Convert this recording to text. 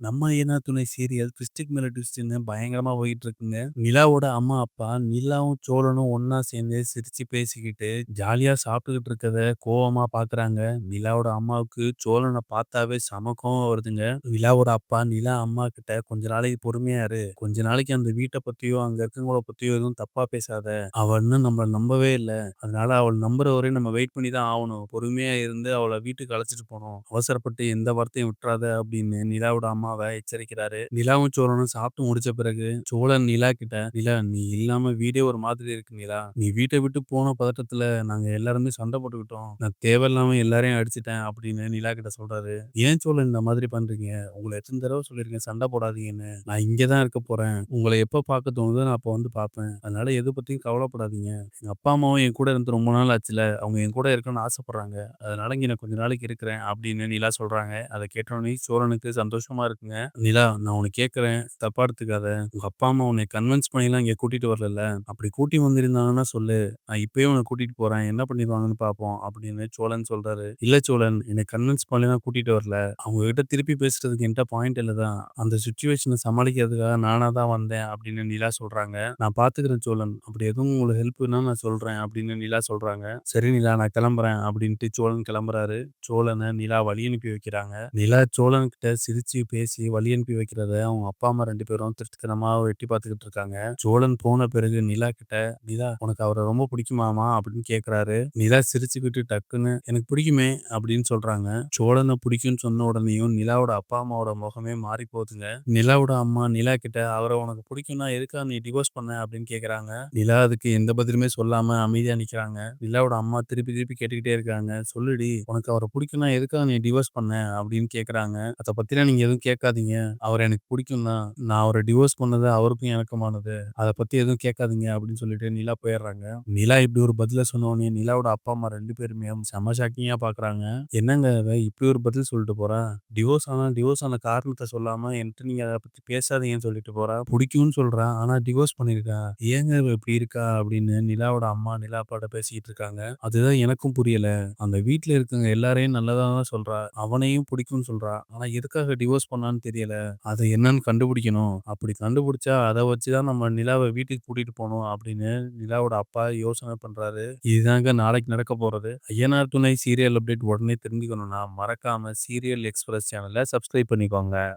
நம்ம ஏனா துணை சீரியல் ட்விஸ்ட்டுக்கு மேல ட்விஸ்ட்டுன்னு பயங்கரமா போயிட்டுருக்குங்க. நிலாவோட அம்மா, அப்பா நிலாவும், சோழனும் ஒண்ணா சேர்ந்து சிரிச்சு பேசிக்கிட்டு, ஜாலியா சாப்பிட்டுக்கிட்டு இருக்கத கோவமா பார்க்குறாங்க. நிலாவோட அம்மாவுக்கு சோழன பார்த்தாவே செம கோவம் வருதுங்க. நிலாவோட அப்பா, நிலா அம்மா கிட்ட "கொஞ்ச நாளைக்கு பொறுமையா இரு. கொஞ்ச நாளைக்கு அந்த வீட்ட பத்தியோ, அங்க இருக்கவங்கள பத்தியோ எதுவும் தப்பா பேசாத. அவ இன்னும் நம்மள நம்பவே இல்ல. அதனால அவள் நம்புற வரையும் நம்ம வெயிட் பண்ணி தான் ஆவணும். பொறுமையா இருந்து அவள வீட்டுக்கு அழைச்சிட்டு போணும். அவசரப்பட்டு எந்த வார்த்தையும் விட்டுறாத" அப்படின்னு நிலாவோட அம்மாவ எச்சரிக்கிறாரு. நிலாவும் சோழனும் சாப்பிட்டு முடிச்ச பிறகு சோழன் நிலா கிட்ட, "நிலா நீ இல்லாம வீடே ஒரு மாதிரி இருக்கு நிலா. நீ வீட்ட விட்டு போன பதட்டத்துல நாங்க எல்லாருமே சண்டை போட்டுக்கிட்டோம். நான் தேவையில்லாம எல்லாரையும் அடிச்சுட்டேன்" அப்படின்னு நிலா கிட்ட சொல்றாரு. "ஏன் சோழன் இந்த மாதிரி பண்றீங்க? உங்கள எத்தன தடவ சொல்லியிருக்கேன் சண்டை போடாதீங்கன்னு. நான் இங்க தான் இருக்க போறேன். உங்கள எப்ப பார்க்க தோணுதோ நான் அப்ப வந்து பார்ப்பேன். அதனால எத பத்தியும் கவலைப்படாதீங்க. எங்க அப்பா, அம்மாவும் என் கூட இருந்து ரொம்ப நாள் ஆச்சுல்ல. அவங்க என் கூட இருக்கணும்னு ஆசைப்படுறாங்க. அதனால இங்க நான் கொஞ்ச நாளைக்கு இருக்கிறேன்" அப்படின்னு நிலா சொல்றாங்க. அத கேட்டோனே சோழனுக்கு சந்தோஷமா இருக்குங்க. "நிலா நான் ஒண்ணு கேட்கிறேன். தப்பா எடுத்துக்காத. உங்க அப்பா, அம்மா உன்னை கன்வின்ஸ் பண்ணிலாம் இங்க கூட்டிட்டு வரலல்ல. அப்படி கூட்டி வந்திருந்தாங்கன்னா சொல்லு. நான் இப்பயே உன்ன கூட்டிட்டு போறேன். என்ன பண்ணிருவாங்கன்னு பார்ப்போம்" அப்படின்னு சோழன் சொல்றாரு. "இல்ல சோழன், என்னை கன்வின்ஸ் பண்ணிலாம் கூட்டிட்டு வரல. அவங்க கிட்ட திருப்பி பேசுறதுக்கு என்ட்ட பாயிண்ட் இல்ல தான். அந்த சிச்சுவேஷன சமாளிக்கிறதுக்காக நானா தான் வந்தேன்" அப்படின்னு நிலா சொல்றாங்க. "நான் பார்த்துக்கிறேன் சோழன். அப்படி எதுவும் உங்களுக்கு ஹெல்ப் வேணும்னா நான் சொல்றேன்" அப்படின்னு நிலா சொல்றாங்க. "சரி நிலா நான் கிளம்புறேன்" அப்படின்ட்டு சோழன் கிளம்புறாரு. சோழன நிலா வழி அனுப்பி வைக்கிறாங்க. நிலா சோழன்கிட்ட சிரிச்சு பேசி வழி அனுப்பி வைக்கிறத அவங்க அப்பா, அம்மா 2 பேரும் திருட்டுத்தனமா எட்டி பார்த்துக்கிட்டு இருக்காங்க. சோழன் போன பிறகு நிலா கிட்ட, "நிலா உனக்கு அவர ரொம்ப பிடிக்குமாமா?" அப்படின்னு கேட்கிறாரு. நிலா சிரிச்சுக்கிட்டு டக்குன்னு, "எனக்கு பிடிக்குமே" அப்படின்னு சொல்றாங்க. சோழன பிடிக்கும்னு சொன்ன உடனேயும் நிலாவோட அப்பா, அம்மாவோட முகமே மாறி போகுதுங்க. நிலாவோட அம்மா நிலா கிட்ட, "அவர உனக்கு பிடிக்கும்னா எதுக்காக நீ டிவோர்ஸ் பண்ண?" அப்படின்னு கேட்கறாங்க. நிலா அதுக்கு எந்த பதிலுமே சொல்லாம அமைதியா நிக்கிறாங்க. நிலாவோட அம்மா திருப்பி திருப்பி கேட்டுக்கிட்டே இருக்காங்க. "சொல்லுடி உனக்கு அவர பிடிக்கும்னா எதுக்காக நீ டிவோர்ஸ் பண்ண?" அப்படின்னு கேட்கறாங்க. "அத பத்திலாம் நீங்க எதுவும் கேட்காதீங்க. அவர எனக்கு பிடிக்கும் தான். நான் அவர டிவோர்ஸ் பண்ணது அவருக்கும் எனக்குமானது. அத பத்தி எதுவும் கேட்காதீங்க" அப்படின்னு சொல்லிட்டு நிலா போயிடுறாங்க. நிலா இப்படி ஒரு பதில சொன்ன உடனே நிலாவோட அப்பா, அம்மா 2 பேருமே செம ஷாக்கிங்கா பார்க்குறாங்க. "என்னங்க இவ இப்படி ஒரு பதில் சொல்லிட்டு போறா? டிவோர்ஸ் ஆன காரணத்த சொல்லாம என்ட்ட நீங்க அத பத்தி பேசாதீங்கன்னு சொல்லிட்டு போறா. புடிக்கும்னு சொல்றா. ஆனா டிவோர்ஸ் பண்ணியிருக்கா. ஏங்க இவ இப்படி இருக்கா?" அப்படின்னு நிலாவோட அம்மா நிலா அப்பாட்ட பேசிக்கிட்டு இருக்காங்க. அதுதான் எனக்கும் புரியல. அந்த வீட்ல இருக்கவங்க எல்லாரையும் நல்லதா தான் சொல்றா. அவனையும் பிடிக்கும்னு சொல்றா. ஆனா எதுக்காக டிவோர்ஸ் பண்ணான்னு தெரியல. அத என்னன்னு கண்டுபிடிக்கணும். அப்படி கண்டுபிடிச்சா அத வச்சு தான் நம்ம நிலாவ வீட்டுக்கு கூட்டிட்டு போணும் அப்படின்னு நிலாவோட அப்பா யோசனை பண்றாரு. இதுதாங்க நாளைக்கு நடக்க போறது. ஐயனார் துணை சீரியல் அப்டேட் உடனே தெரிஞ்சுக்கணும்னா மறக்காம சீரியல் எக்ஸ்பிரஸ் சேனல சப்ஸ்கிரைப் பண்ணிக்கோங்க.